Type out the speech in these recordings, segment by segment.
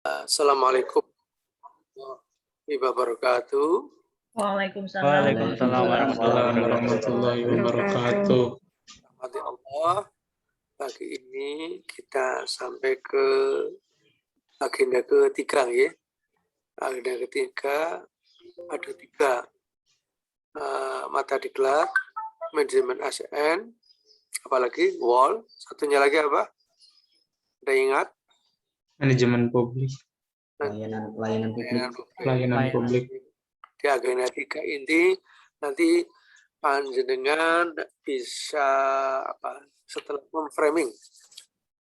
Assalamualaikum warahmatullahi wabarakatuh. Waalaikumsalam warahmatullahi wabarakatuh. Rahmati Allah, pagi ini kita sampai ke agenda ketiga ya. Agenda ketiga ada 3 mata diklat, manajemen ASN, apalagi WAL, satunya lagi apa? Ada ingat? Manajemen publik. Pelayanan publik. Di agenda 3 ini nanti panjenengan bisa setelah memframing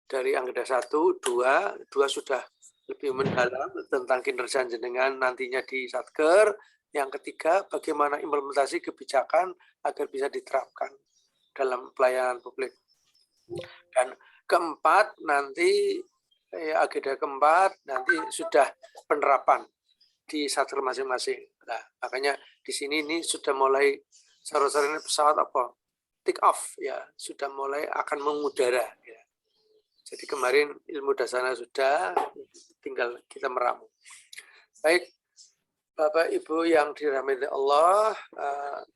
dari agenda 1, 2 sudah lebih mendalam tentang kinerja jenengan nantinya di Satker. Yang ketiga, bagaimana implementasi kebijakan agar bisa diterapkan dalam pelayanan publik. Dan keempat, nanti agenda keempat nanti sudah penerapan di Satker masing-masing. Nah, makanya di sini ini sudah mulai sore-sore ini pesawat take off ya, sudah mulai akan mengudara ya. Jadi kemarin ilmu dasarnya sudah, tinggal kita meramu. Baik, Bapak Ibu yang dirahmati Allah,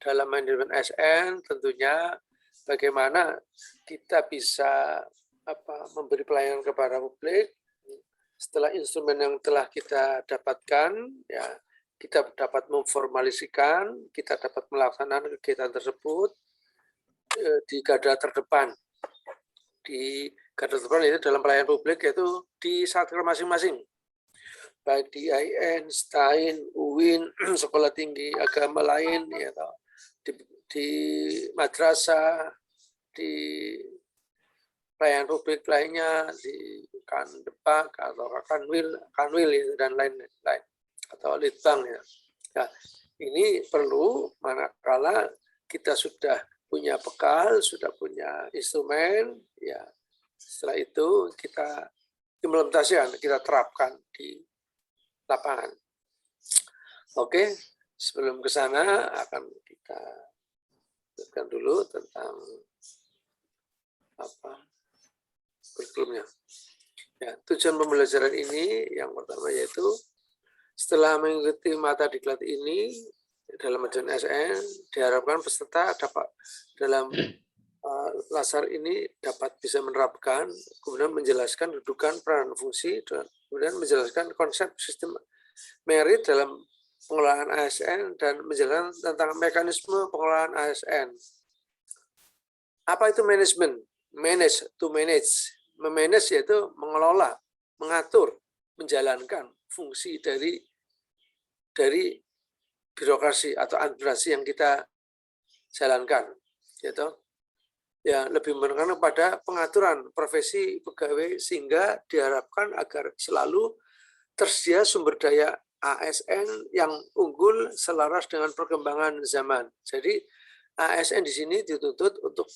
dalam manajemen ASN tentunya bagaimana kita bisa memberi pelayanan kepada publik setelah instrumen yang telah kita dapatkan ya, kita dapat memformalisikan, kita dapat melaksanakan kegiatan tersebut di garda terdepan. Di garda terdepan itu dalam pelayanan publik, yaitu di Satker masing-masing. Baik di IAIN, STAIN, UIN, sekolah tinggi agama lain, ya, di madrasah, di pelayanan publik lainnya, di Kandepak atau Kanwil dan lain-lain, atau Litbang ya. Nah, ini perlu manakala kita sudah punya bekal, sudah punya instrumen, ya setelah itu kita implementasikan, kita terapkan di lapangan. Oke, sebelum ke sana akan kita lihatkan dulu tentang kurikulumnya. Ya, tujuan pembelajaran ini yang pertama yaitu setelah mengikuti mata diklat ini dalam manajemen ASN, diharapkan peserta dapat dalam lasar ini dapat bisa menerapkan, kemudian menjelaskan kedudukan, peran, fungsi, dan kemudian menjelaskan konsep sistem merit dalam pengelolaan ASN dan menjelaskan tentang mekanisme pengelolaan ASN. Apa itu manajemen? Manage, to manage. Memanage yaitu mengelola, mengatur, menjalankan fungsi dari birokrasi atau administrasi yang kita jalankan, yaitu ya lebih menekankan pada pengaturan profesi pegawai sehingga diharapkan agar selalu tersedia sumber daya ASN yang unggul selaras dengan perkembangan zaman. Jadi ASN di sini dituntut untuk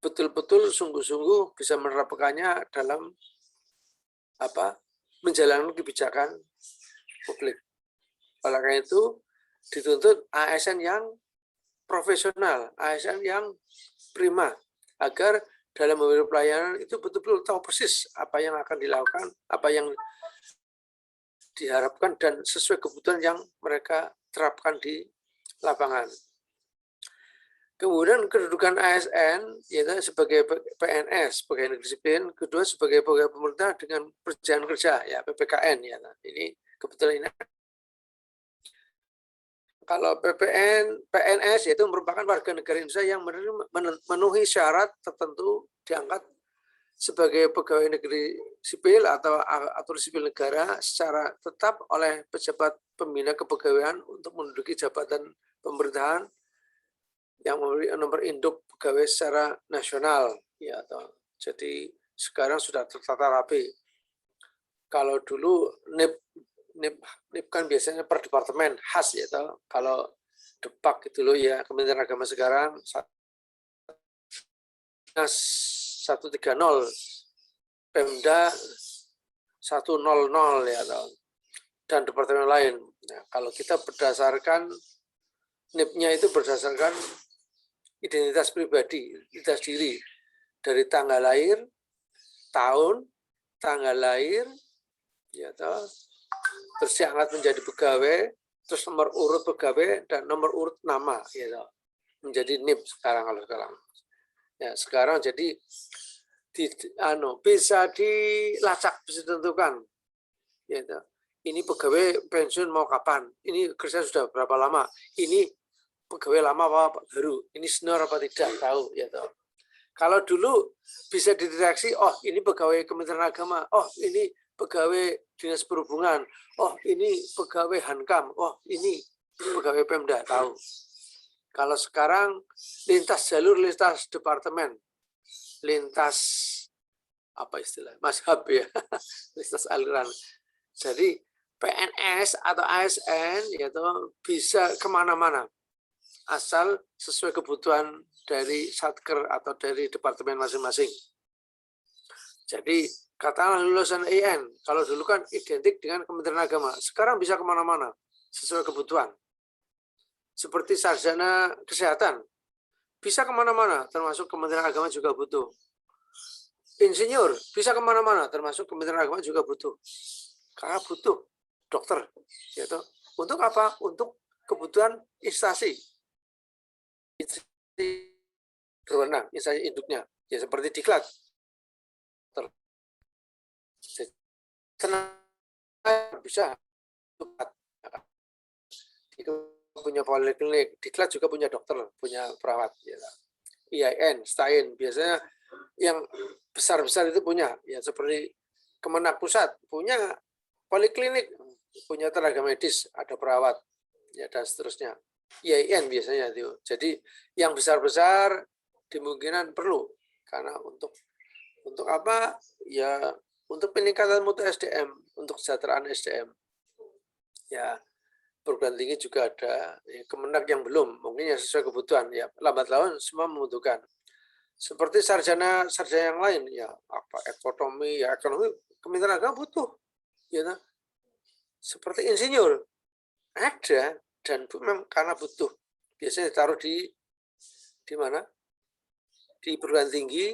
betul-betul sungguh-sungguh bisa menerapkannya dalam menjalankan kebijakan publik. Oleh karena itu dituntut ASN yang profesional, ASN yang prima, agar dalam memberi pelayanan itu betul-betul tahu persis apa yang akan dilakukan, apa yang diharapkan dan sesuai kebutuhan yang mereka terapkan di lapangan. Kemudian kedudukan ASN yaitu sebagai PNS, pegawai negeri sipil, kedua sebagai pegawai pemerintah dengan perjanjian kerja ya PPKN ya. Nah, ini kebetulan ini kalau PNS yaitu merupakan warga negara Indonesia yang memenuhi syarat tertentu diangkat sebagai pegawai negeri sipil atau sipil negara secara tetap oleh pejabat pembina kepegawaian untuk menduduki jabatan pemerintahan yang memiliki nomor induk pegawai secara nasional ya atau jadi sekarang sudah tertata rapi. Kalau dulu NIP kan biasanya per departemen khas ya toh. Kalau Depak gitu loh ya, Kementerian Agama sekarang 130, Pemda 100 ya toh. Dan departemen lain. Nah, kalau kita berdasarkan NIP-nya itu berdasarkan identitas pribadi, identitas diri dari tanggal lahir, tahun, tanggal lahir, ya toh. Terus diangkat menjadi pegawai, terus nomor urut pegawai dan nomor urut nama, ya toh. Menjadi NIP sekarang kalau sekarang. Ya sekarang jadi bisa dilacak, bisa ditentukan. Ya toh. Ini pegawai pensiun mau kapan? Ini kerja sudah berapa lama? Ini pegawai lama apa baru? Ini senior apa tidak? Tahu, ya toh. Kalau dulu bisa dideteksi, oh ini pegawai Kementerian Agama, oh ini pegawai Dinas Perhubungan, oh ini pegawai Hankam, oh ini pegawai Pemda, tahu. Kalau sekarang lintas jalur, lintas departemen, lintas apa istilah, mazhab ya, lintas aliran. Jadi PNS atau ASN yaitu bisa kemana-mana asal sesuai kebutuhan dari satker atau dari departemen masing-masing. Jadi katakanlah lulusan IN, kalau dulu kan identik dengan Kementerian Agama, sekarang bisa kemana-mana sesuai kebutuhan. Seperti sarjana kesehatan, bisa kemana-mana, termasuk Kementerian Agama juga butuh. Insinyur, bisa kemana-mana, termasuk Kementerian Agama juga butuh. Karena butuh dokter. Yaitu. Untuk apa? Untuk kebutuhan instansi. Berwenang, instansi induknya. Ya seperti diklat. Bisa. Punya poliklinik, diklat juga punya dokter, punya perawat. Ya. IAIN, STAIN, biasanya yang besar-besar itu punya, ya seperti Kemenak Pusat punya poliklinik, punya tenaga medis, ada perawat, ya dan seterusnya. IAIN biasanya itu. Jadi yang besar-besar dimungkinkan perlu karena untuk apa? Ya untuk peningkatan mutu SDM, untuk kesejahteraan SDM. Ya perguruan tinggi juga ada, ya, Kemenak yang belum, mungkin yang sesuai kebutuhan, ya lambat laun semua membutuhkan. Seperti sarjana yang lain, ya apa ekonomi, ya ekonomi Kementerian Agama butuh, ya nah. Seperti insinyur ada dan memang karena butuh, biasanya ditaruh di mana? Di perguruan tinggi,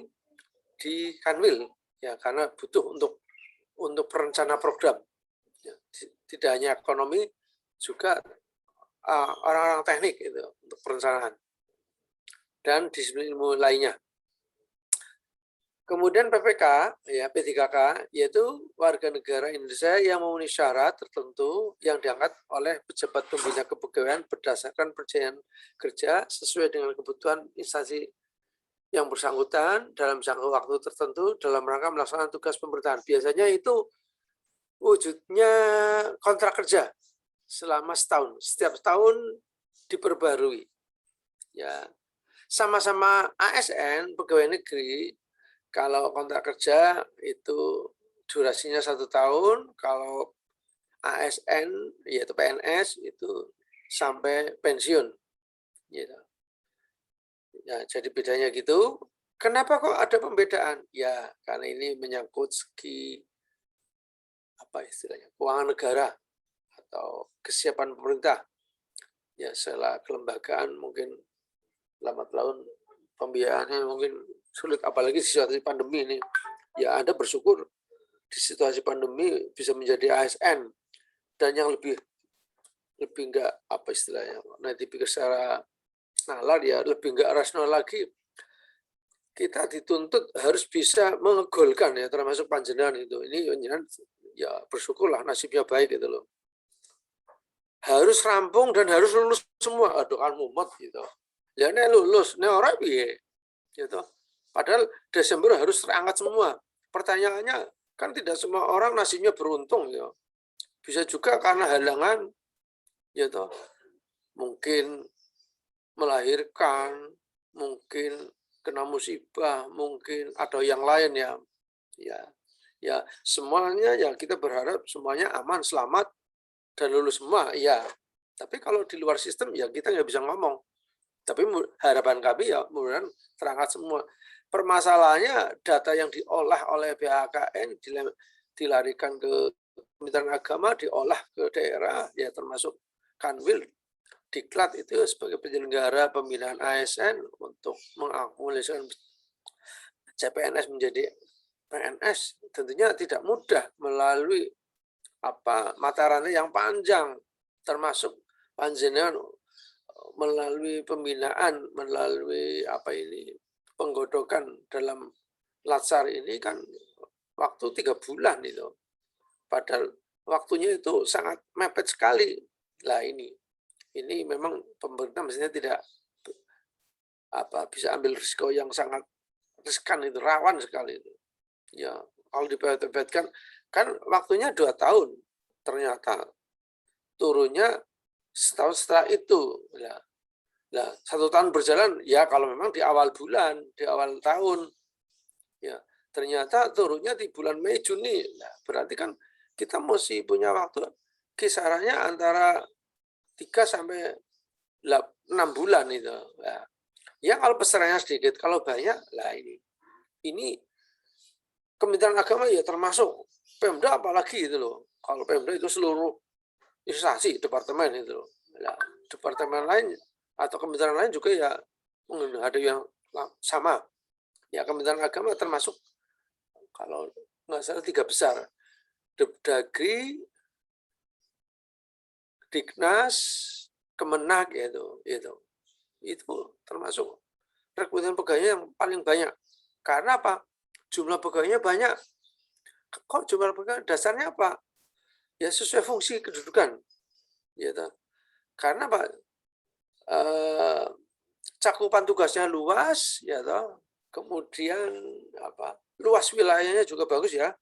di Kanwil, ya karena butuh untuk perencana program, ya, tidak hanya ekonomi, juga orang-orang teknik itu untuk perencanaan dan disiplin ilmu lainnya. Kemudian PPK, ya P3K, yaitu warga negara Indonesia yang memenuhi syarat tertentu yang diangkat oleh pejabat pembina kepegawaian berdasarkan perjanjian kerja sesuai dengan kebutuhan instansi yang bersangkutan dalam jangka waktu tertentu dalam rangka melaksanakan tugas pemerintahan. Biasanya itu wujudnya kontrak kerja selama setahun, setiap tahun diperbarui. Ya, sama-sama ASN pegawai negeri, kalau kontrak kerja itu durasinya 1 tahun, kalau ASN yaitu PNS itu sampai pensiun. Gitu. Ya, jadi bedanya gitu. Kenapa kok ada pembedaan? Ya, karena ini menyangkut segi apa istilahnya, keuangan negara atau kesiapan pemerintah. Ya, setelah kelembagaan mungkin lambat laun pembiayaannya mungkin sulit, apalagi di situasi pandemi ini. Ya Anda bersyukur di situasi pandemi bisa menjadi ASN dan yang lebih enggak apa istilahnya, nanti pikir secara nalar ya, lebih enggak rasional lagi. Kita dituntut harus bisa mengegolkan ya, termasuk panjenengan itu. Ini panjenengan ya bersyukurlah nasibnya baik gitu loh. Harus rampung dan harus lulus semua. Aduh kan mumet gitu. Ya ini lulus, ini orang piye gitu. Padahal Desember harus terangkat semua. Pertanyaannya kan tidak semua orang nasibnya beruntung ya. Bisa juga karena halangan gitu. Mungkin melahirkan, mungkin kena musibah, mungkin ada yang lain ya. Ya semuanya ya kita berharap semuanya aman, selamat dan lulus semua ya. Tapi kalau di luar sistem ya kita nggak bisa ngomong. Tapi harapan kami ya mudah-mudahan terangkat semua. Permasalahannya data yang diolah oleh BHKN dilarikan ke Kementerian Agama, diolah ke daerah, ya termasuk Kanwil, Diklat itu sebagai penyelenggara pembinaan ASN untuk mengakumulasikan CPNS menjadi PNS, tentunya tidak mudah melalui mata rantai yang panjang, termasuk panjenengan melalui pembinaan, melalui penggodokan dalam Latsar ini kan waktu 3 bulan itu. Padahal waktunya itu sangat mepet sekali. Lah ini memang pemerintah mestinya tidak bisa ambil risiko yang sangat riskan itu, rawan sekali itu. Ya, kalau dipepet-pepetkan kan waktunya 2 tahun. Ternyata turunnya setahun setelah itu. Nah, 1 tahun berjalan ya kalau memang di awal bulan, di awal tahun. Ya, ternyata turunnya di bulan Mei Juni. Nah, berarti kan kita mesti punya waktu kisarannya antara 3 sampai 6 bulan itu. Nah, ya kalau pesertanya sedikit, kalau banyak, lah ini Kementerian Agama ya termasuk Pemda apalagi itu loh. Kalau Pemda itu seluruh instansi, departemen itu loh. Nah, departemen lain atau kementerian lain juga ya ada yang sama. Ya Kementerian Agama termasuk kalau nggak salah 3 besar. Depdagri, Diknas, Kemenak itu termasuk rekrutmen pegawainya yang paling banyak. Karena apa? Jumlah pegawainya banyak. Kok jumlah pegawai dasarnya apa? Ya sesuai fungsi kedudukan. Gitu. Karena apa? Cakupan tugasnya luas, ya toh. Kemudian luas wilayahnya juga bagus ya.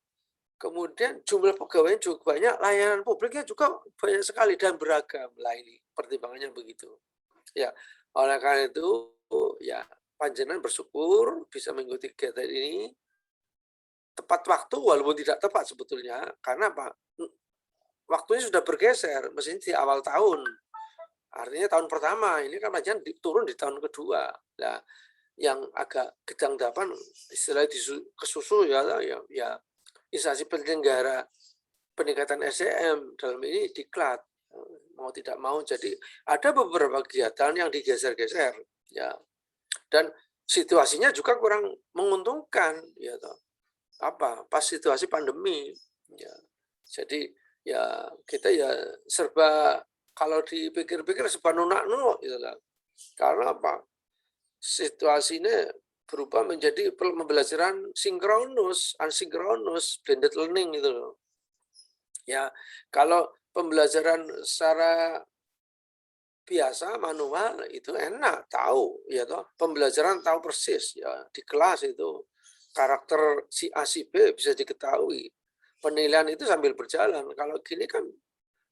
Kemudian jumlah pegawainya juga banyak, layanan publiknya juga banyak sekali dan beragam. Lah ini pertimbangannya begitu. Ya, oleh karena itu ya panjenengan bersyukur bisa mengikuti kegiatan ini tepat waktu walaupun tidak tepat sebetulnya. Karena apa? Waktunya sudah bergeser, mestinya di awal tahun. Artinya tahun pertama, ini kan panjenengan turun di tahun kedua. Nah, yang agak gedang-dapan istilah kesusu ya instansi penyelenggara peningkatan SDM dalam ini diklat mau tidak mau, jadi ada beberapa kegiatan yang digeser-geser ya, dan situasinya juga kurang menguntungkan ya toh. Pas situasi pandemi ya, jadi ya kita ya serba kalau dipikir-pikir serba nunak-nunuk gitu lah. Karena apa? Situasinya berubah menjadi pembelajaran sinkronus, asinkronus, blended learning gitu loh. Ya, kalau pembelajaran secara biasa manual itu enak, tahu ya toh. Pembelajaran tahu persis ya di kelas itu karakter si A si B bisa diketahui. Penilaian itu sambil berjalan. Kalau gini kan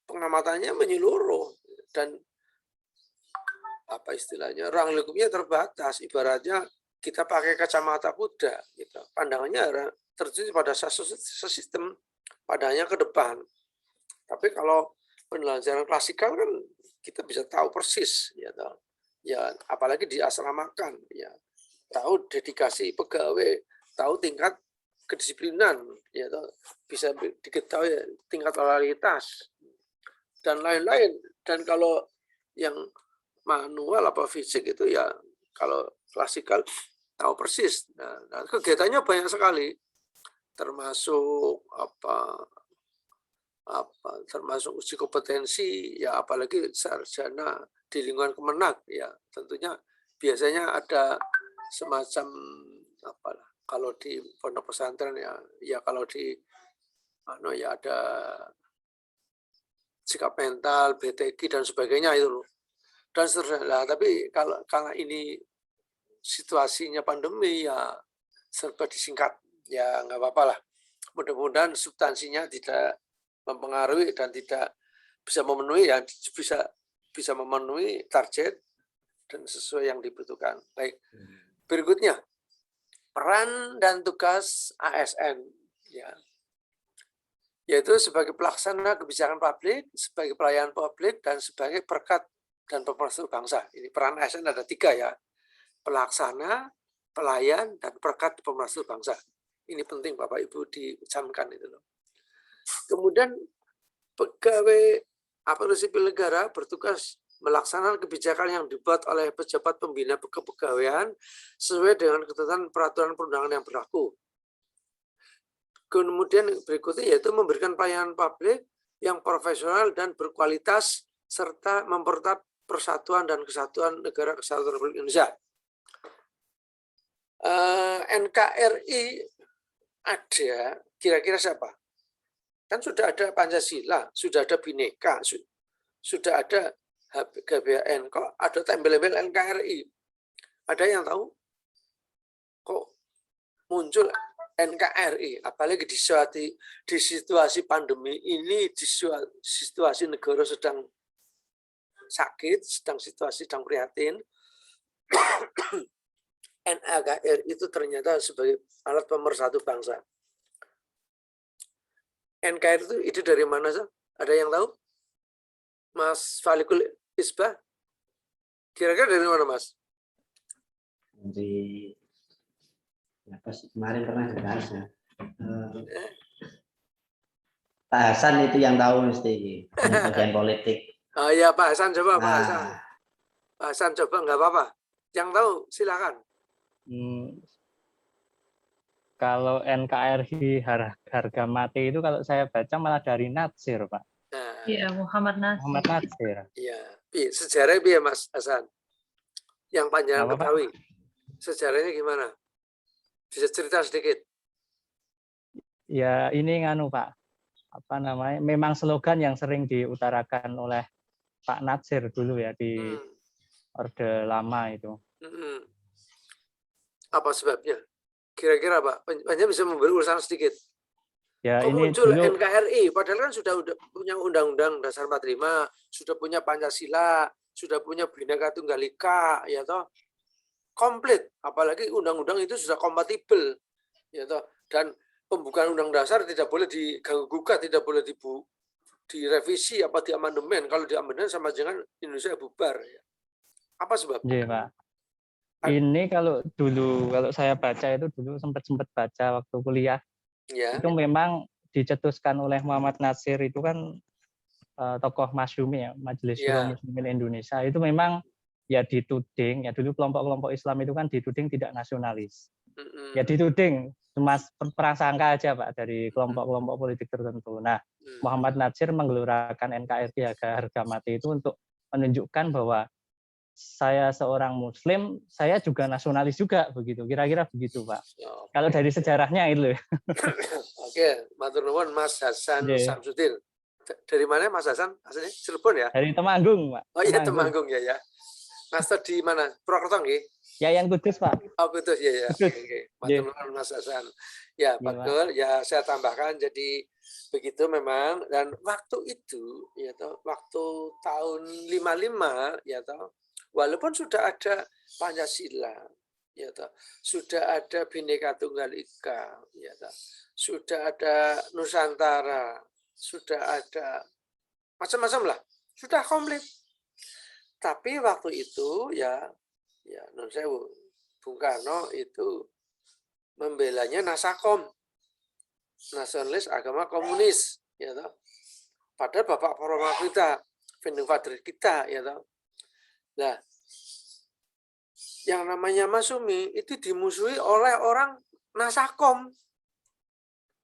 pengamatannya menyeluruh dan istilahnya ruang lingkupnya terbatas, ibaratnya kita pakai kacamata kuda gitu. Pandangannya tertuju pada satu sistem, pandangannya ke depan. Tapi kalau pembelajaran klasikal kan kita bisa tahu persis ya toh. Ya apalagi di asramakan ya, tahu dedikasi pegawai, tahu tingkat kedisiplinan ya toh, bisa diketahui tingkat loyalitas dan lain-lain. Dan kalau yang manual fisik itu ya kalau klasikal tahu persis. Nah, kegiatannya banyak sekali, termasuk termasuk uji kompetensi ya, apalagi sarjana di lingkungan Kemenak ya, tentunya biasanya ada semacam kalau di pondok pesantren ya kalau di ya ada sikap mental, BTG dan sebagainya itu loh. Dan seterusnya. Nah, tapi kalau ini situasinya pandemi ya serba disingkat ya nggak apa-apa lah. Mudah-mudahan substansinya tidak mempengaruhi dan tidak bisa memenuhi bisa memenuhi target dan sesuai yang dibutuhkan. Baik, berikutnya peran dan tugas ASN ya, yaitu sebagai pelaksana kebijakan publik, sebagai pelayan publik, dan sebagai perekat dan pemersatu bangsa. Ini peran ASN ada 3 ya, pelaksana, pelayan, dan perekat pemersatu bangsa. Ini penting Bapak Ibu dicamkan itu loh. Kemudian pegawai aparatur sipil negara bertugas melaksanakan kebijakan yang dibuat oleh pejabat pembina kepegawaian sesuai dengan ketentuan peraturan perundangan yang berlaku. Kemudian berikutnya yaitu memberikan pelayanan publik yang profesional dan berkualitas serta memperkuat persatuan dan kesatuan negara kesatuan Republik Indonesia. NKRI ada kira-kira siapa? Kan sudah ada Pancasila, sudah ada Bhinneka, sudah ada GBHN, kok ada tembel-tembel NKRI. Ada yang tahu? Kok muncul NKRI? Apalagi di situasi pandemi ini, di situasi negara sedang sakit, sedang prihatin. NKRI itu ternyata sebagai alat pemersatu bangsa. NKRI itu ide dari mana sih? Ada yang tahu? Mas Falikul Isbah? Kira-kira dari mana, Mas? Dari apa sih kemarin pernah dibahas ya. Pak Hasan itu yang tahu mesti bagian politik. Oh ya, Pak Hasan coba, Pak Hasan. Nah, Pak Hasan coba, nggak apa-apa. Yang tahu silakan. Kalau NKRI harga mati itu kalau saya baca malah dari Natsir, Pak. Nah, Iya, Muhammad Nasir. Muhammad Natsir. iya. Sejarahnya biar Mas Hasan. Yang panjang Apa, Pak? ketahui. Sejarahnya gimana? Bisa cerita sedikit. Ya ini nganu Pak, apa namanya? Memang slogan yang sering diutarakan oleh Pak Natsir dulu ya di Orde Lama itu. Apa sebabnya? Kira-kira Pak, Panjang bisa memberi ulasan sedikit. Ya Kok ini muncul dulu NKRI? Padahal kan sudah punya Undang-Undang Dasar 45, sudah punya Pancasila, sudah punya Bhinneka Tunggal Ika, ya toh, komplit. Apalagi undang-undang itu sudah kompatibel, ya toh. Dan pembukaan Undang Dasar tidak boleh diganggu gugat, tidak boleh direvisi apa diamandemen. Kalau diamandemen sama dengan Indonesia bubar. Ya. Apa sebabnya? iya, Pak. Ini kalau saya baca itu dulu sempat baca waktu kuliah. Ya. Itu memang dicetuskan oleh Muhammad Natsir itu kan tokoh Masyumi ya, Majelis Syuro Muslimin Indonesia. Itu memang ya dituding, ya dulu kelompok-kelompok Islam itu kan dituding tidak nasionalis. Ya dituding, cuma prasangka aja Pak dari kelompok-kelompok politik tertentu. Nah, Muhammad Natsir menggelurakan NKRI harga mati itu untuk menunjukkan bahwa saya seorang Muslim, saya juga nasionalis juga begitu. Kira-kira begitu, Pak. Oke. Kalau dari sejarahnya itu. Oke, matur nuwun Mas Hasan Samsudin. Dari mana Mas Hasan? Aslinya Cirebon ya? Dari Temanggung, Pak. Oh iya Temanggung ya. Master di mana? Purwokerto nggih? Yayan Kudus, Pak. Oh Kudus ya. Oke. Matur nuwun Mas Hasan. Ya, betul. Ya saya tambahkan jadi begitu memang, dan waktu itu ya toh, waktu tahun 55 ya toh, walaupun sudah ada Pancasila, ya toh, sudah ada Bhinneka Tunggal Ika, ya toh, sudah ada Nusantara, sudah ada macam-macam lah, sudah komplit. Tapi waktu itu ya non sewu, Bung Karno itu membelanya Nasakom, nasionalis agama komunis, ya toh. Padahal Bapak Formal kita, founding father kita, ya toh. Nah, yang namanya Masyumi itu dimusuhi oleh orang Nasakom,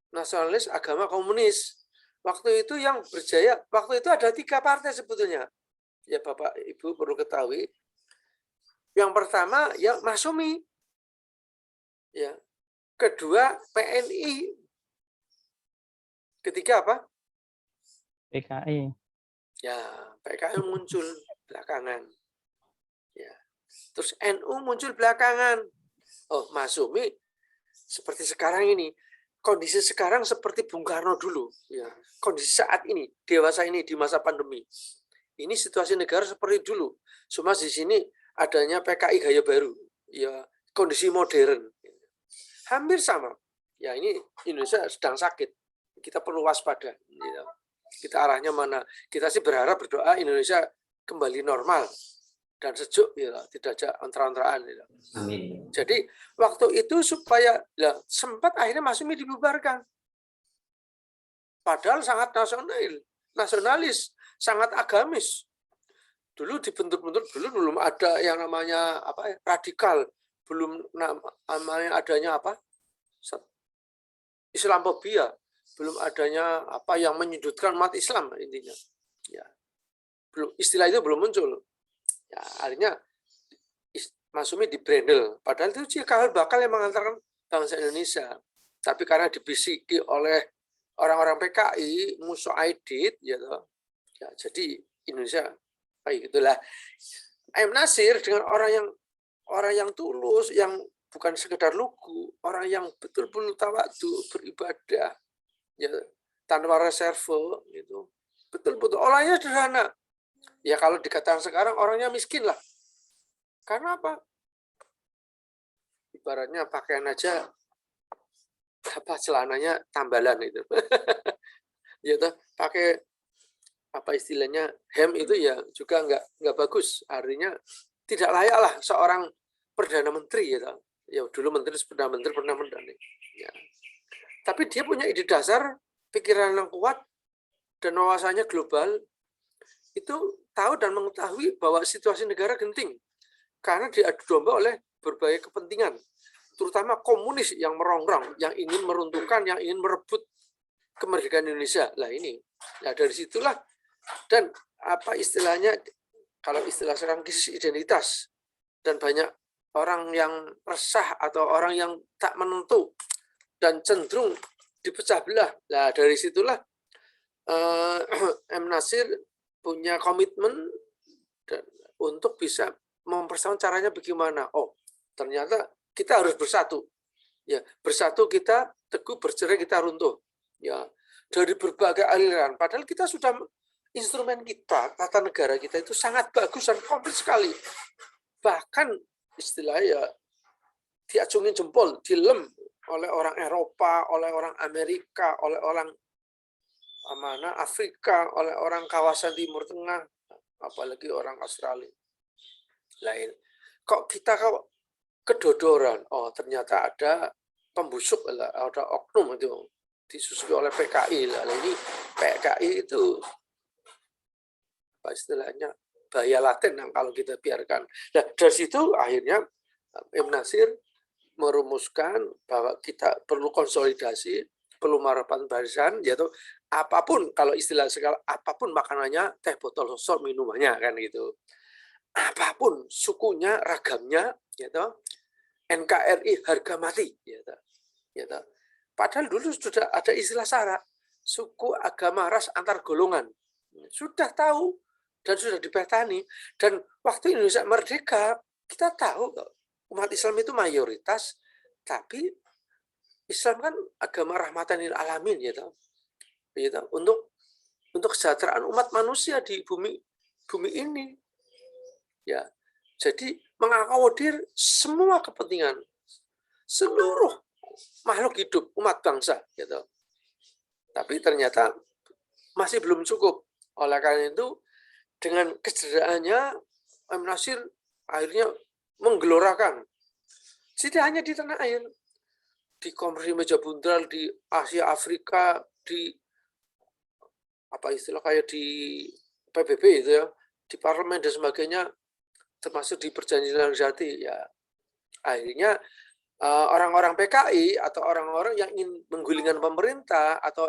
nasionalis agama komunis. Waktu itu yang berjaya, waktu itu ada 3 partai sebetulnya. Ya Bapak Ibu perlu ketahui. Yang pertama ya Masyumi, ya. Kedua PNI. Ketiga apa? PKI. Ya PKI muncul belakangan. Ya. Terus NU muncul belakangan. Oh, Masyumi seperti sekarang ini. Kondisi sekarang seperti Bung Karno dulu. Ya. Kondisi saat ini, dewasa ini di masa pandemi. Ini situasi negara seperti dulu. Cuma di sini adanya PKI gaya baru. Ya, kondisi modern. Hampir sama. Ya, ini Indonesia sedang sakit. Kita perlu waspada. Ya. Kita arahnya mana? Kita sih berharap, berdoa Indonesia kembali normal dan sejuk, ya, tidak ada antara-antaraan. Ya. amin. Jadi waktu itu supaya sempat akhirnya Masyumi dibubarkan. Padahal sangat nasionalis, sangat agamis. Dulu dibentuk-bentuk, dulu belum ada yang namanya radikal, belum namanya adanya Islamophobia, belum adanya apa yang menyudutkan umat Islam intinya. Ya, belum, istilah itu belum muncul. Ya, akhirnya Masyumi di Brandel. Padahal itu cikal bakal yang mengantarkan bangsa Indonesia. Tapi karena dibisiki oleh orang-orang PKI, musuh Aidit, ya, jadi Indonesia kayak gitulah. M. Nasir dengan orang yang tulus, yang bukan sekedar lugu, orang yang betul-betul tawadu, beribadah, ya, tanpa reserve, gitu. Betul-betul orangnya sederhana. Ya kalau dikatakan sekarang orangnya miskin lah. Karena apa? Ibaratnya pakaian aja apa celananya tambalan itu. Ya toh, pakai apa istilahnya hem itu ya juga nggak bagus. Artinya tidak layak lah seorang perdana menteri ya toh. Ya dulu menteri perdana menteri. Ya. Tapi dia punya ide dasar, pikiran yang kuat dan wawasannya global, itu tahu dan mengetahui bahwa situasi negara genting karena diadu domba oleh berbagai kepentingan, terutama komunis yang merongrong, yang ingin meruntuhkan, yang ingin merebut kemerdekaan Indonesia. Lah ini, nah dari situlah, dan apa istilahnya, kalau istilah sekarang krisis identitas, dan banyak orang yang resah atau orang yang tak menentu dan cenderung dipecah belah. Nah dari situlah M. Nasir punya komitmen untuk bisa mempersiapkan caranya bagaimana. Oh, ternyata kita harus bersatu. Ya, bersatu kita teguh, bercerai kita runtuh. Ya, dari berbagai aliran. Padahal kita sudah instrumen kita, tata negara kita itu sangat bagus dan komplit sekali. Bahkan istilahnya diacungin jempol, dilem oleh orang Eropa, oleh orang Amerika, oleh orang mana Afrika, oleh orang kawasan Timur Tengah, apalagi orang Australia. Lain. Kok kita kedodoran? Oh, ternyata ada pembusuk, ada oknum itu disusupi oleh PKI. Lalu ini PKI itu apa istilahnya bahaya laten yang kalau kita biarkan. Nah, dari situ akhirnya M. Nasir merumuskan bahwa kita perlu konsolidasi, perlu marapan barisan, yaitu apapun, kalau istilah segala apapun makanannya, teh botol sosok minumannya kan gitu. Apapun sukunya, ragamnya, gitu. NKRI harga mati, gitu. Gitu. Padahal dulu sudah ada istilah sara, suku, agama, ras antar golongan. Sudah tahu dan sudah dipetani. Dan waktu Indonesia merdeka, kita tahu umat Islam itu mayoritas, tapi Islam kan agama rahmatan lil alamin, gitu. Gitu. Untuk kesejahteraan umat manusia di bumi ini. Ya, jadi mengakomodir semua kepentingan seluruh makhluk hidup umat bangsa, gitu. Tapi ternyata masih belum cukup. Oleh karena itu, dengan kesederhanaannya, M. Nasir akhirnya menggelorakan. Tidak hanya di tanah air, di konferensi meja buntal di Asia Afrika, di apa istilah kayak di PBB itu ya, di parlemen dan sebagainya, termasuk di perjanjian Jati ya. Akhirnya orang-orang PKI atau orang-orang yang ingin menggulingkan pemerintah atau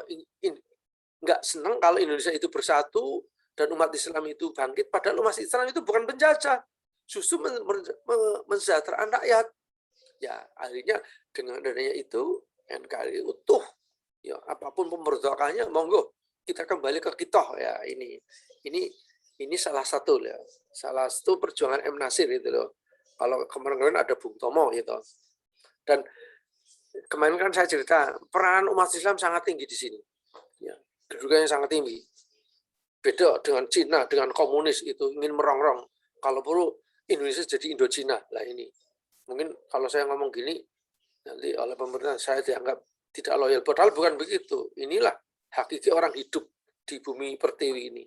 nggak senang kalau Indonesia itu bersatu dan umat Islam itu bangkit, padahal umat Islam itu bukan penjajah, justru mensejahterakan rakyat. Ya, akhirnya dengan adanya itu NKRI utuh. Ya, apapun pemberontakannya, monggo kita kembali ke kitoh ya. Ini salah satu ya. Salah satu perjuangan M. Nasir itu loh. Kalau kemarin ada Bung Tomo gitu. Dan kemarin kan saya cerita peran umat Islam sangat tinggi di sini. Ya, kedudukannya sangat tinggi. Beda dengan Cina, dengan komunis itu ingin merongrong. Kalau perlu Indonesia jadi Indo-Cina lah ini. Mungkin kalau saya ngomong gini, nanti oleh pemerintah saya dianggap tidak loyal. Padahal bukan begitu. Inilah hakiki orang hidup di bumi pertiwi ini.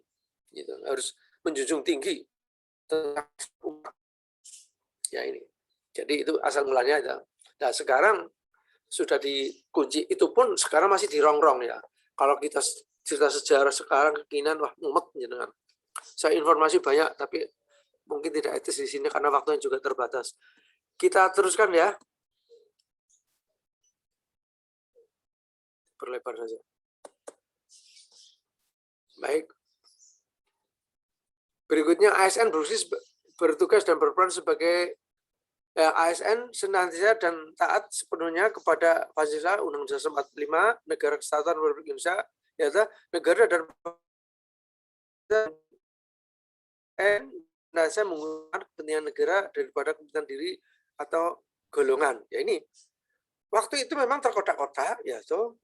Gitu. Harus menjunjung tinggi tentang umat. Ya ini. Jadi itu asal mulanya. Ya. Nah sekarang sudah dikunci. Itu pun sekarang masih dirongrong ya. Kalau kita cerita sejarah sekarang kekinian, wah mumet. Gitu. Saya informasi banyak, tapi mungkin tidak etis di sini karena waktunya juga terbatas. Kita teruskan ya. Berlebar saja. Baik. Berikutnya ASN bertugas dan berperan sebagai ASN senantiasa dan taat sepenuhnya kepada Pancasila Undang-Undang Dasar 45, Negara Kesatuan Republik Indonesia, yaitu negara dan saya menggunakan kepentingan negara daripada kepentingan diri atau golongan. Ya ini waktu itu memang terkotak-kotak, yaitu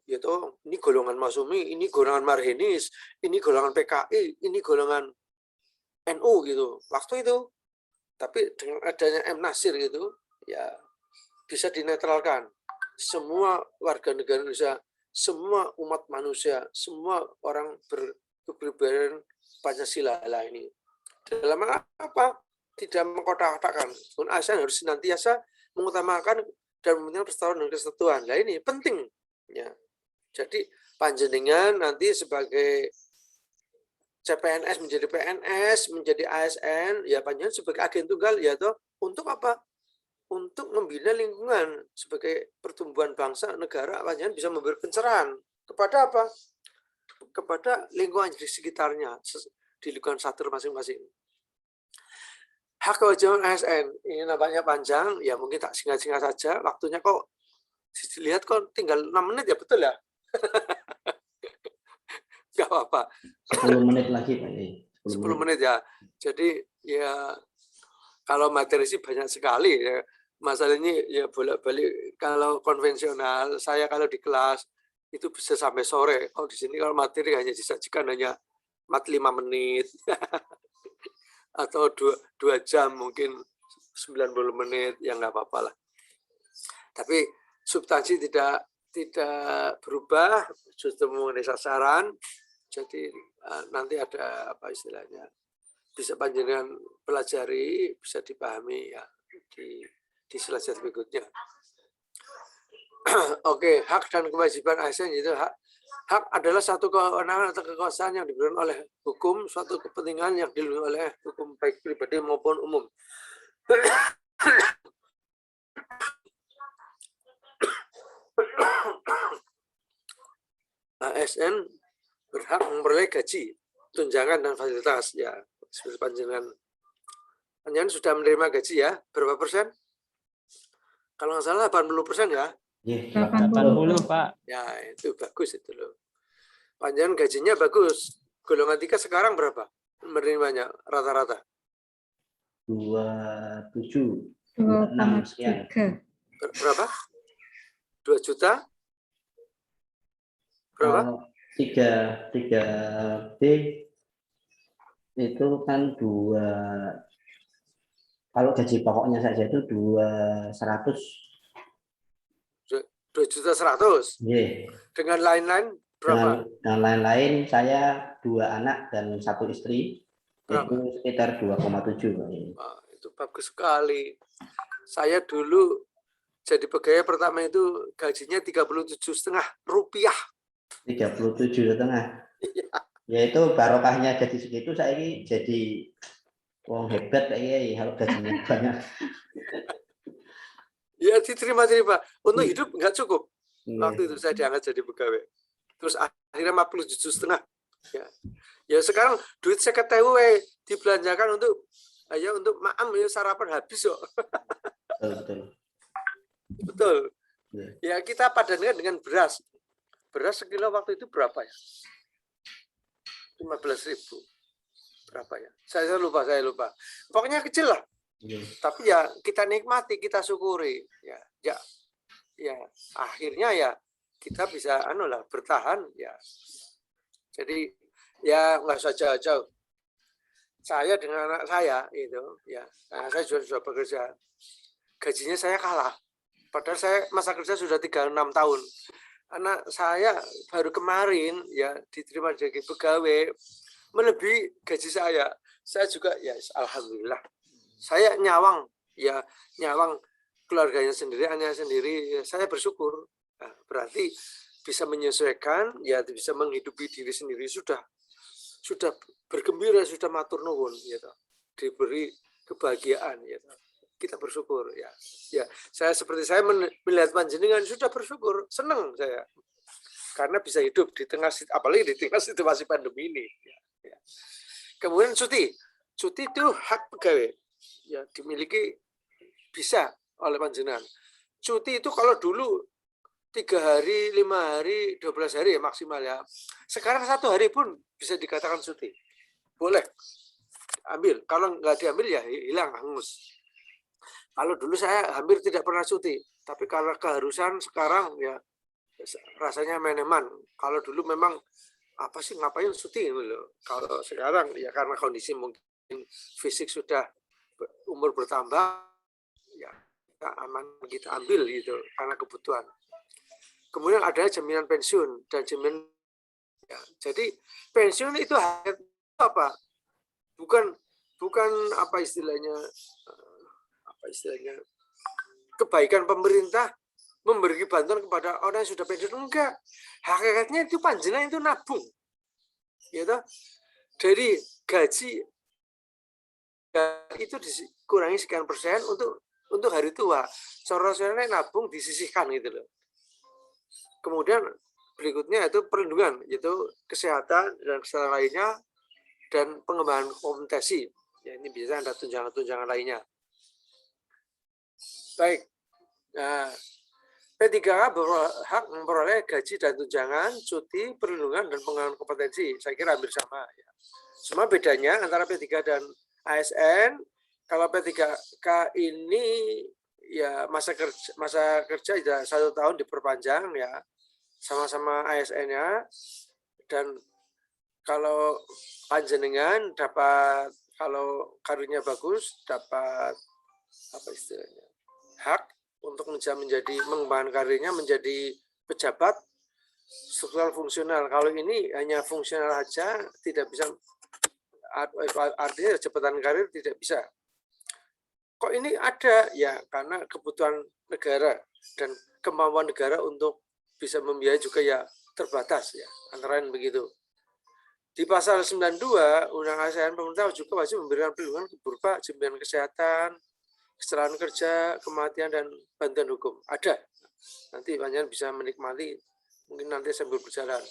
ini golongan Masyumi, ini golongan Marhenis, ini golongan PKI, ini golongan NU gitu. Waktu itu, tapi dengan adanya M. Nasir gitu, ya bisa dinetralkan. Semua warga negara Indonesia, semua umat manusia, semua orang berkepribadian Pancasila lah ini. Dalam apa? Tidak mengkotak-kotakkan. ASN harus senantiasa mengutamakan dan mementingkan persatuan dan kesatuan. Nah ini penting. Ya. Jadi panjenengan nanti sebagai CPNS menjadi PNS, menjadi ASN, ya panjenengan sebagai agen tunggal, ya toh untuk apa? Untuk membina lingkungan sebagai pertumbuhan bangsa, negara, panjenengan bisa memberi pencerahan kepada apa? Kepada lingkungan di sekitarnya, di lingkungan satir masing-masing. Hak kewajiban ASN, ini nampaknya panjang, ya mungkin tak singkat-singkat saja, waktunya kok dilihat kok tinggal 6 menit ya, betul ya? Gak apa-apa. 10 menit lagi Pak. 10 menit ya. Jadi ya kalau materi sih banyak sekali ya. Masalahnya ya bolak-balik, kalau konvensional, saya kalau di kelas itu bisa sampai sore. Kalau di sini kalau materi hanya disajikan hanya 5 menit. Atau 2 jam mungkin 90 menit, ya nggak apa-apa lah. Tapi substansi tidak berubah, justru mengenai sasaran. Jadi nanti ada apa istilahnya, bisa panjenengan pelajari, bisa dipahami ya di slide berikutnya. Oke, hak dan kewajiban ASN itu hak adalah satu kewenangan atau kekuasaan yang diberikan oleh hukum, suatu kepentingan yang dilindungi oleh hukum baik pribadi maupun umum. ASN berhak memperoleh gaji, tunjangan dan fasilitas ya seperti panjenengan sudah menerima gaji ya, berapa persen? Kalau nggak salah 80% ya. 80 Pak. Ya itu bagus itu loh. Panjenengan gajinya bagus. Golongan 3 sekarang berapa menerimanya rata-rata? 27, 26 sekian. Berapa? 2 juta? Berapa? 3B itu kan 2, kalau gaji pokoknya saja itu 2.100. 2.100.000. Yeah. Dengan lain-lain berapa? Dengan lain-lain saya 2 anak dan 1 istri. Berapa? Itu sekitar 2,7. Wah, itu bagus sekali. Saya dulu jadi pegawai pertama itu gajinya 37,5 rupiah. 37,5. Ya itu barokahnya jadi segitu, saya ini jadi wong hebat kayak kalau gajinya banyak. Ya diterima-terima. Untuk hidup nggak cukup. Waktu itu saya diangkat jadi pegawai. Terus akhirnya 47,5. Ya sekarang duit 50.000 dibelanjakan untuk maam ya sarapan habis kok. Betul. Betul. Ya kita padankan dengan beras. Beras sekilo waktu itu berapa ya? 15.000. Berapa ya? Saya lupa. Pokoknya kecil lah. Tapi ya kita nikmati, kita syukuri. Ya. Akhirnya ya kita bisa bertahan ya. Jadi ya nggak usah jauh-jauh. Saya dengan anak saya itu ya, anak saya sudah bekerja. Gajinya saya kalah. Padahal saya masa kerja sudah 36 tahun. Anak saya baru kemarin ya diterima jadi pegawai melebihi gaji saya. Saya juga ya alhamdulillah. Saya nyawang keluarganya sendiri, anaknya sendiri. Ya, saya bersyukur. Nah, berarti bisa menyesuaikan, ya bisa menghidupi diri sendiri sudah bergembira, sudah matur nuwun, gitu. Diberi kebahagiaan, gitu. Kita bersyukur, ya. Saya seperti saya melihat panjenengan sudah bersyukur, senang saya. karena bisa hidup di tengah, apalagi di tengah situasi pandemi ini. Ya. Kemudian cuti itu hak pegawai, ya dimiliki bisa oleh panjenengan. Cuti itu kalau dulu 3 hari, 5 hari, 12 hari ya maksimal ya. Sekarang 1 hari pun bisa dikatakan cuti. Boleh ambil. Kalau nggak diambil ya hilang, hangus. Kalau dulu saya hampir tidak pernah cuti, tapi karena keharusan sekarang ya rasanya meneman. Kalau dulu memang apa sih ngapain cuti loh. Kalau sekarang ya karena kondisi mungkin fisik sudah umur bertambah, ya kita aman kita ambil gitu karena kebutuhan. Kemudian ada jaminan pensiun dan jaminan ya. Jadi pensiun itu apa? Bukan apa istilahnya kebaikan pemerintah memberi bantuan kepada orang yang sudah pensiun, enggak. Hakikatnya itu panjenengan itu nabung. Gitu. Dari gaji itu dikurangi sekian persen untuk hari tua. Sore-sore nabung disisihkan gitu loh. Kemudian berikutnya itu perlindungan, yaitu kesehatan dan kesehatan lainnya dan pengembangan kompetensi. Ya, ini biasanya ada tunjangan-tunjangan lainnya. Baik. Nah, P3K berhak memperoleh gaji dan tunjangan, cuti, perlindungan, dan pengembangan kompetensi. Saya kira hampir sama. Ya. Cuma bedanya antara P3K dan ASN, kalau P3K ini ya masa kerja ya 1 tahun diperpanjang ya, sama-sama ASN-nya, dan kalau panjenengan dapat, kalau karirnya bagus, dapat apa istilahnya, hak untuk menjadi mengembangkan karirnya menjadi pejabat struktural fungsional. Kalau ini hanya fungsional aja, tidak bisa, artinya jabatan karir tidak bisa. Kok ini ada? Ya karena kebutuhan negara dan kemampuan negara untuk bisa membiayai juga ya terbatas ya, antara lain begitu. Di pasal 92 Undang-Undang ASN, pemerintah juga wajib memberikan perlindungan berupa jaminan kesehatan, kecelakaan kerja, kematian, dan bantuan hukum. Ada. Nanti panjenengan bisa menikmati, mungkin nanti sambil berjalan.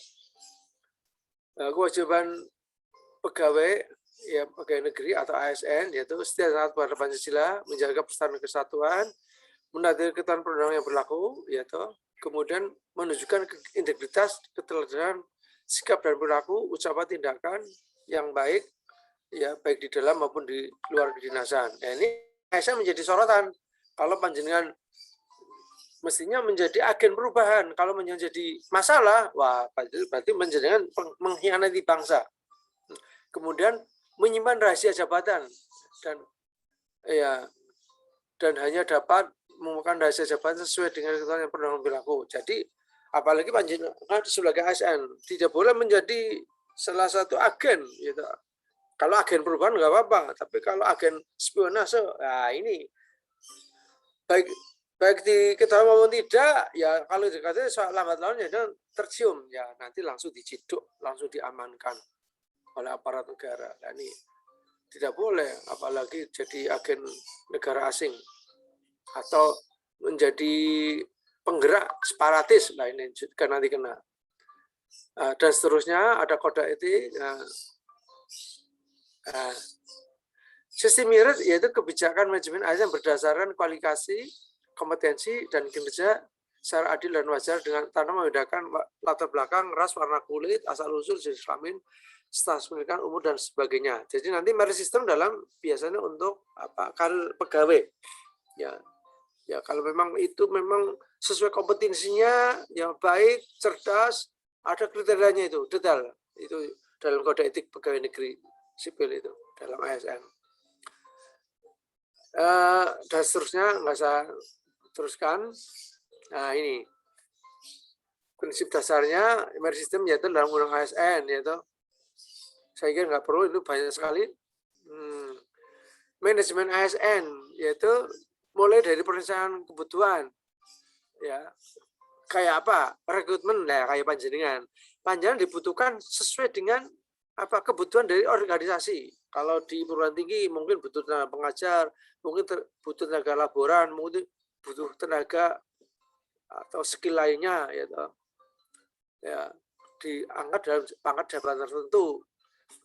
Kewajiban pegawai ya pegawai negeri atau ASN yaitu setia taat pada Pancasila, menjaga persatuan kesatuan, menaati ketentuan perundang-undangan yang berlaku, yaitu kemudian menunjukkan integritas, keteladanan, sikap dan perilaku, ucapan, tindakan yang baik, ya baik di dalam maupun di luar kedinasan. Nah, ini ASN menjadi sorotan. Kalau panjenengan mestinya menjadi agen perubahan, kalau menjadi masalah, wah berarti panjenengan mengkhianati bangsa. Kemudian menyimpan rahasia jabatan dan hanya dapat mengumumkan rahasia jabatan sesuai dengan ketentuan yang pernah berlaku. Jadi apalagi panjenengan sebagai ASN tidak boleh menjadi salah satu agen gitu. Kalau agen perubahan nggak apa-apa, tapi kalau agen spionase, nah ini baik diketahui maupun tidak, ya kalau dikatakan soal lambat laun ya tercium, ya nanti langsung diciduk, langsung diamankan oleh aparat negara. Nah, ini tidak boleh, apalagi jadi agen negara asing atau menjadi penggerak separatis. Nah, ini juga nanti kena. Dan seterusnya ada kode etik. Sistem MIRET yaitu kebijakan manajemen ASN berdasarkan kualifikasi, kompetensi, dan kinerja secara adil dan wajar dengan tanpa membedakan latar belakang, ras, warna kulit, asal-usul, jenis kelamin, status pendidikan, umur, dan sebagainya. Jadi nanti merit system dalam biasanya untuk karir pegawai. Ya kalau memang itu memang sesuai kompetensinya, yang baik, cerdas, ada kriterianya itu detail. Itu dalam kode etik pegawai negeri sipil itu dalam ASN. Dan seterusnya nggak saya teruskan. Nah ini prinsip dasarnya merit system yaitu dalam undang ASN yaitu saya kira nggak perlu, itu banyak sekali. Manajemen ASN yaitu mulai dari perencanaan kebutuhan, ya kayak apa rekrutmen, ya kayak panjenengan dibutuhkan sesuai dengan apa kebutuhan dari organisasi. Kalau di perguruan tinggi mungkin butuh tenaga pengajar, mungkin butuh tenaga laboran, mungkin butuh tenaga atau skill lainnya, ya ya diangkat dalam pangkat jabatan tertentu.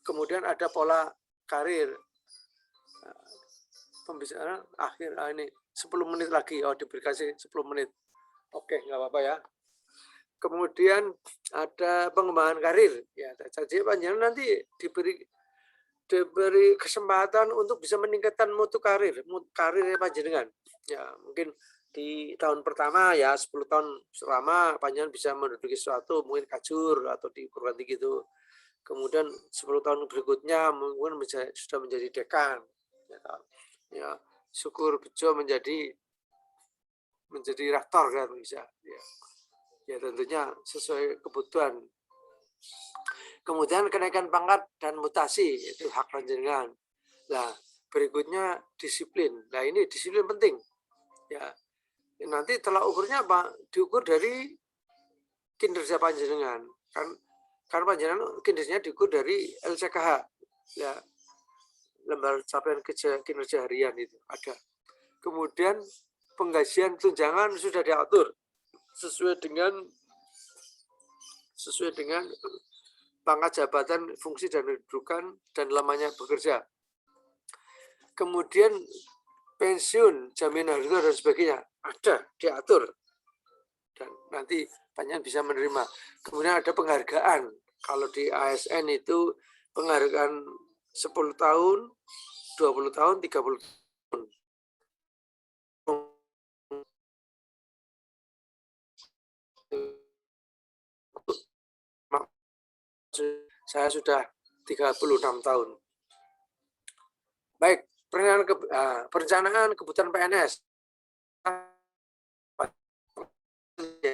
Kemudian ada pola karir. Pembicaraan akhir ini 10 menit lagi, diberi 10 menit. Oke, nggak apa-apa ya. Kemudian ada pengembangan karir. Ya, jadi panjenengan nanti diberi kesempatan untuk bisa meningkatkan mutu karir panjenengan. Ya, mungkin di tahun pertama ya 10 tahun selama panjenengan bisa menduduki sesuatu, mungkin kajur atau di perguruan tinggi itu. Kemudian 10 tahun berikutnya mungkin sudah menjadi dekan. Ya, syukur bejo menjadi rektor kan bisa. Ya tentunya sesuai kebutuhan. Kemudian kenaikan pangkat dan mutasi itu hak panjenengan. Nah, berikutnya disiplin. Nah, ini disiplin penting. Ya. Nanti tolak ukurnya apa? Diukur dari kinerja panjenengan. Kan panjenengan kinerjanya diukur dari LCKH. Ya. Lembar capaian kinerja harian itu ada. Kemudian penggajian tunjangan sudah diatur sesuai dengan pangkat jabatan, fungsi dan kedudukan dan lamanya bekerja. Kemudian pensiun, jaminan harga dan sebagainya ada diatur dan nanti panjenengan bisa menerima. Kemudian ada penghargaan. Kalau di ASN itu penghargaan 10 tahun, 20 tahun, 30 tahun. Saya sudah 36 tahun. Baik, perencanaan kebutuhan PNS.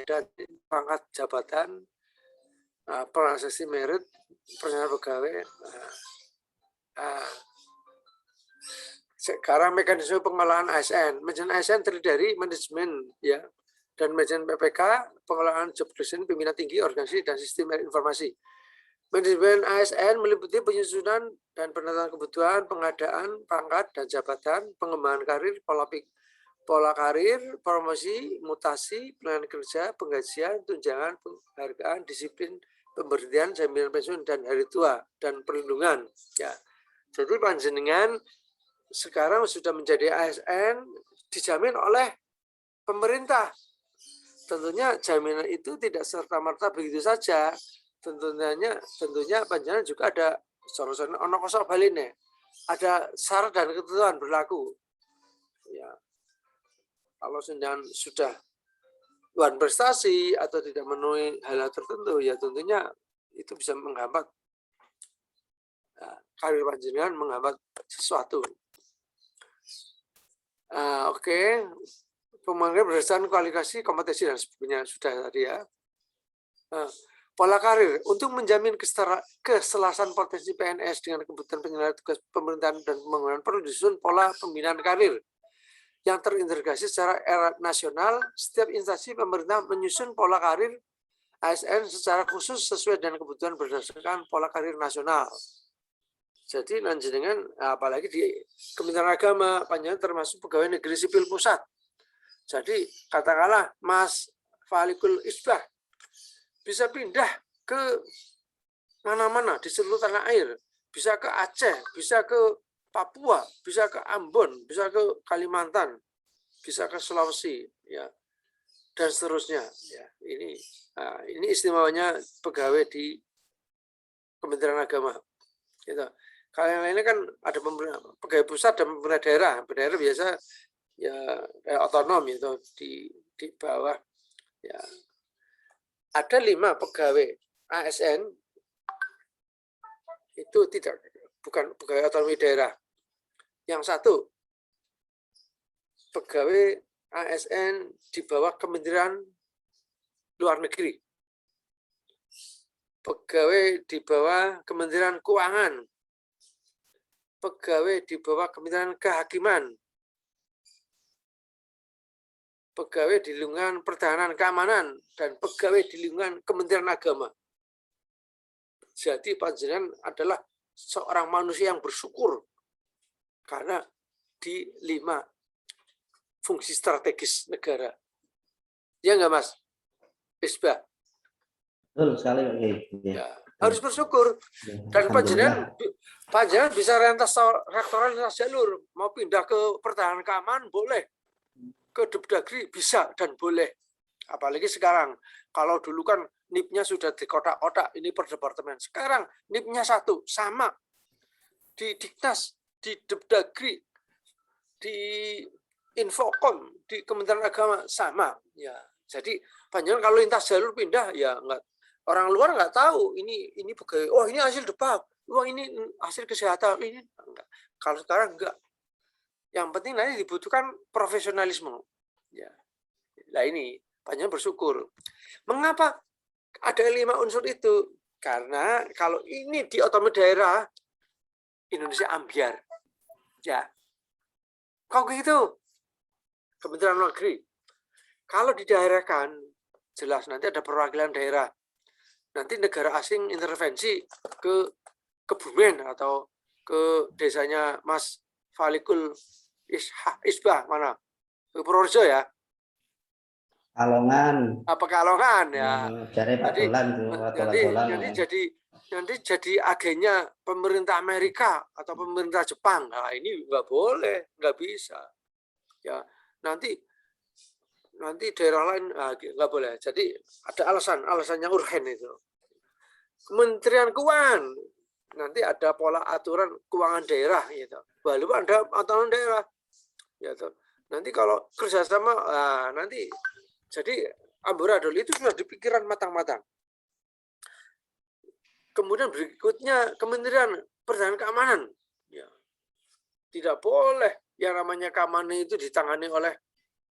Dan pangkat jabatan, prasasti merit, perencanaan pegawai. Sekarang mekanisme pengelolaan ASN. Manajemen ASN terdiri dari manajemen ya dan manajemen PPK, pengelolaan job description, pimpinan tinggi, organisasi dan sistem informasi. Manajemen ASN meliputi penyusunan dan penetapan kebutuhan, pengadaan pangkat dan jabatan, pengembangan karir, pola karir, promosi, mutasi, pelayanan kerja, penggajian, tunjangan, penghargaan, disiplin, pemberhentian, jaminan pensiun dan hari tua dan perlindungan. Ya, jadi panjenengan sekarang sudah menjadi ASN dijamin oleh pemerintah. Tentunya jaminan itu tidak serta-merta begitu saja. Tentunya panjenengan juga ada solusi ono kosok baline. Ada syarat dan ketentuan berlaku. Ya. Kalau sudah luar prestasi atau tidak memenuhi hal tertentu, ya tentunya itu bisa menghambat karir panjenengan, menghambat sesuatu. Oke. Pemanggilan berdasarkan kualifikasi, kompetensi dan sebagainya sudah tadi ya. Pola karir untuk menjamin keselasan potensi PNS dengan kebutuhan penyelenggaraan tugas pemerintahan dan pembangunan perlu disusun pola pembinaan karir yang terintegrasi secara era nasional. Setiap instansi pemerintah menyusun pola karir ASN secara khusus sesuai dengan kebutuhan berdasarkan pola karir nasional. Jadi panjenengan apalagi di Kementerian Agama panjenengan termasuk pegawai negeri sipil pusat. Jadi katakanlah Mas Falikul Isbah bisa pindah ke mana-mana di seluruh tanah air, bisa ke Aceh, bisa ke Papua, bisa ke Ambon, bisa ke Kalimantan, bisa ke Sulawesi, ya, dan seterusnya. Ya, ini istimewanya pegawai di Kementerian Agama. Gitu. Kalau yang lainnya kan ada pegawai pusat dan pemerintah daerah. Daerah biasa ya otonom itu di bawah. Ya. Ada 5 pegawai ASN itu bukan pegawai otonomi daerah. Yang 1 pegawai ASN di bawah Kementerian Luar Negeri, pegawai di bawah Kementerian Keuangan, pegawai di bawah Kementerian Kehakiman, pegawai di lingkungan pertahanan keamanan, dan pegawai di lingkungan Kementerian Agama. Jadi panjenengan adalah seorang manusia yang bersyukur karena di 5 fungsi strategis negara. Ya enggak Mas Isbah? Betul sekali Pak Kiai. Ya. Ya, harus bersyukur. Ya, Dan alhamdulillah. panjenengan bisa rentas rektoral lintas jalur, mau pindah ke pertahanan keamanan boleh, ke Depdagri bisa dan boleh. Apalagi sekarang, kalau dulu kan NIP-nya sudah di kotak-kotak, ini per departemen. Sekarang NIP-nya satu, sama. Di Diknas, di Depdagri, di Infokom, di Kementerian Agama, sama. Ya, jadi panjenengan kalau lintas jalur pindah, ya enggak, orang luar nggak tahu ini pegawai, oh ini hasil Depag, oh ini hasil kesehatan, ini enggak. Kalau sekarang enggak. Yang penting nanti dibutuhkan profesionalisme. Ya. Nah ini panjenengan bersyukur. Mengapa ada 5 unsur itu? Karena kalau ini di otonomi daerah Indonesia ambiar. Ya. Kok gitu? Kementerian Luar Negeri. Kalau didaerahkan, jelas nanti ada perwakilan daerah. Nanti negara asing intervensi ke Kebumen atau ke desanya Mas Falikul Isbah mana? Ke Purworejo ya? Kalongan. Apa Kalongan ya? Jare Pak Dolan tuh, nanti jadi agennya pemerintah Amerika atau pemerintah Jepang. Nah, ini nggak boleh, nggak bisa. Ya, nanti daerah lain nggak boleh. Jadi ada alasannya urgen itu. Kementerian Keuangan nanti ada pola aturan keuangan daerah gitu. Walaupun ada otonomi daerah gitu. Nanti kalau kerjasama nanti jadi amburadul itu sudah dipikiran matang-matang. Kemudian berikutnya Kementerian Pertahanan Keamanan. Ya. Tidak boleh yang namanya keamanan itu ditangani oleh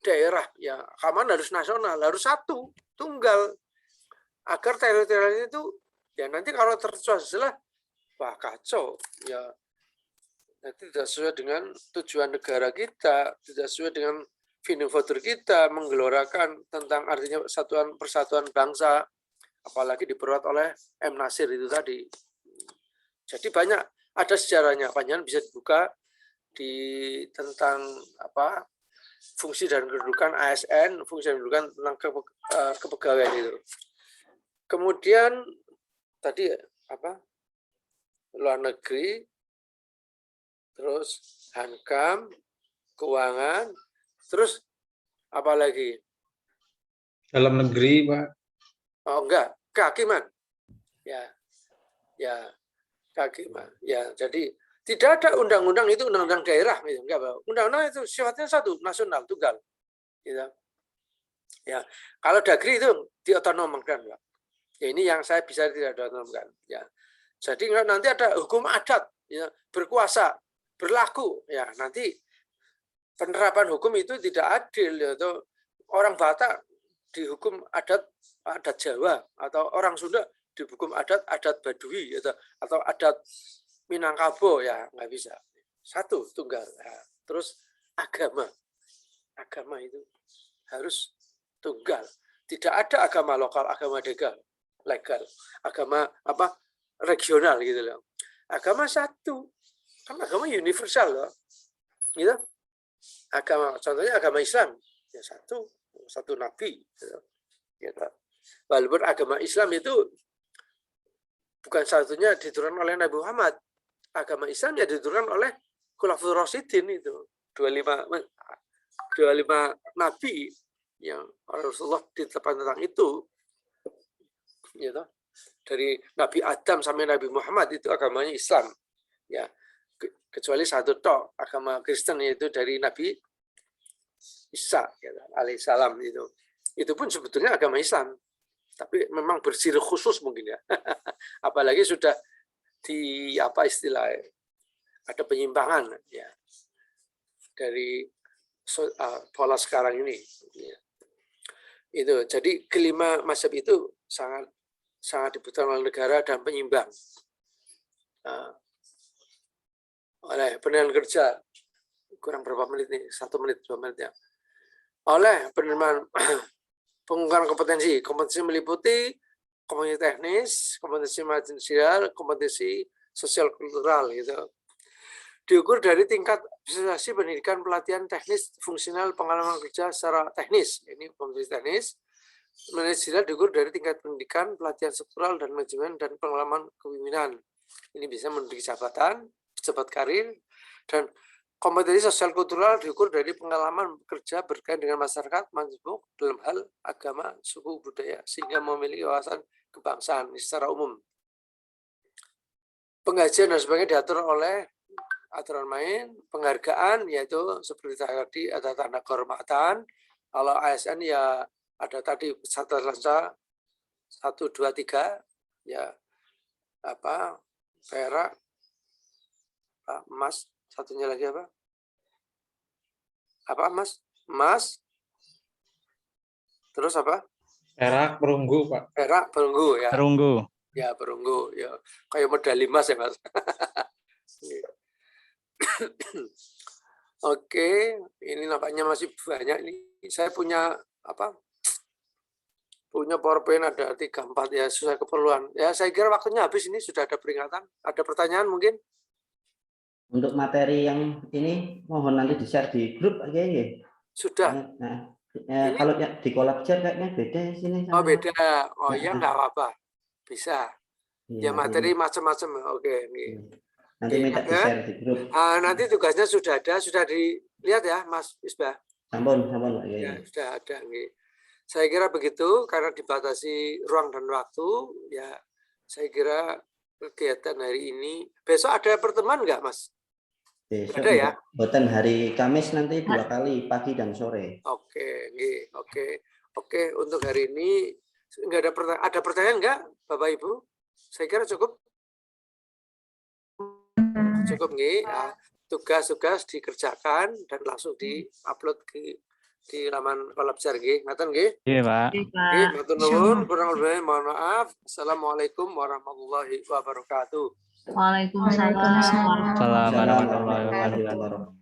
daerah. Ya, keamanan harus nasional, harus satu, tunggal. Agar teritorial itu ya nanti kalau tercela, wah kacau. Ya, nanti tidak sesuai dengan tujuan negara kita, tidak sesuai dengan founding father kita menggelorakan tentang artinya persatuan bangsa, apalagi diperkuat oleh M. Nasir itu tadi. Jadi banyak ada sejarahnya, panjang bisa dibuka di tentang apa fungsi dan kedudukan ASN, fungsi dan kedudukan tentang kepegawaian itu. Kemudian tadi apa luar negeri, terus Hankam, keuangan, terus apa lagi? Dalam negeri, Pak. Oh enggak, kehakiman. Ya, kehakiman. Ya, jadi tidak ada undang-undang itu undang-undang daerah, gitu. Enggak, undang-undang itu sifatnya satu, nasional, tunggal. Gitu. Ya, kalau Dagri itu diotonomkan, Pak. Ya, ini yang saya bisa tidak diotonomkan. Ya, jadi nanti ada hukum adat, ya, berkuasa, berlaku. Ya, nanti penerapan hukum itu tidak adil, yaitu orang Batak dihukum adat Jawa atau orang Sunda dihukum adat Baduy atau adat Minangkabau, ya nggak bisa. Satu tunggal. Ya. Terus agama itu harus tunggal. Tidak ada agama lokal, agama legal, agama apa regional gitu loh. Agama satu, kan agama universal loh, gitu. Agama contohnya agama Islam ya satu nabi gitu. Walaupun agama Islam itu bukan satunya diturunkan oleh Nabi Muhammad, agama Islam ya diturunkan oleh Khulafaur Rasyidin itu 25 nabi yang Rasulullah ditetapkan tentang itu gitu. Dari Nabi Adam sampai Nabi Muhammad itu agamanya Islam ya, kecuali satu tok agama Kristen yaitu dari Nabi Isa gitu, alaihissalam itu pun sebetulnya agama Islam tapi memang bersiri khusus mungkin ya. Apalagi sudah di apa istilah ada penyimpangan ya dari pola sekarang ini ya. Itu jadi kelima mazhab itu sangat dibutuhkan oleh negara dan penyimbang oleh penilaian kerja kurang berapa menit nih, 1 menit 2 menit ya, oleh penerimaan pengukuran kompetensi meliputi kompetensi teknis, kompetensi manajerial, kompetensi sosial kultural gitu. Diukur dari tingkat prestasi pendidikan, pelatihan teknis, fungsional, pengalaman kerja secara teknis. Ini kompetensi teknis. manajerial diukur dari tingkat pendidikan, pelatihan struktural dan manajemen dan pengalaman kepemimpinan. Ini bisa menduduki jabatan, pejabat karir, dan kompetensi sosial kultural diukur dari pengalaman bekerja berkaitan dengan masyarakat, majemuk dalam hal agama, suku, budaya, sehingga memiliki wawasan kebangsaan secara umum. Penggajian dan sebagainya diatur oleh aturan main. Penghargaan yaitu seperti tadi ada tanda kehormatan. Kalau ASN ya ada tadi 1, 2, 3 ya apa perak, emas, satunya lagi apa? Apa emas? Emas. Terus apa? Perak, perunggu, Pak. Perak, perunggu ya. Perunggu. Ya, perunggu ya. Kayak medali emas ya, Mas. Oke, ini nampaknya masih banyak nih. Saya punya apa? Punya PowerPoint ada 3, 4 ya, sesuai keperluan. Ya, saya kira waktunya habis, ini sudah ada peringatan. Ada pertanyaan mungkin? Untuk materi yang ini mohon nanti di-share di grup aja ya. Sudah. Nah, kalau ya di collab chat kayaknya beda sini. Oh, beda. Oh, ya nggak apa-apa. Bisa. Ya, materi macam-macam. Oke, nih. Nanti minta di-share di grup. Nanti tugasnya sudah ada, sudah dilihat ya, Mas Isbah. Sampun, ya. Sudah ada. Nih. Saya kira begitu, karena dibatasi ruang dan waktu, ya saya kira kegiatan hari ini. Besok ada pertemuan nggak, Mas? Besok ada ya? Buatan hari Kamis nanti 2 kali, pagi dan sore. Oke, oke. Untuk hari ini nggak ada pertanyaan. Ada pertanyaan nggak, Bapak Ibu? Saya kira cukup. Cukup nih. Ya. Tugas-tugas dikerjakan dan langsung di-upload di laman Collabshare nggih. Ngaten nggih? Iya, Pak. Nggih, matur nuwun, kurang lebih mohon maaf. Assalamualaikum warahmatullahi wabarakatuh. Waalaikumsalam. Assalamualaikum warahmatullahi wabarakatuh.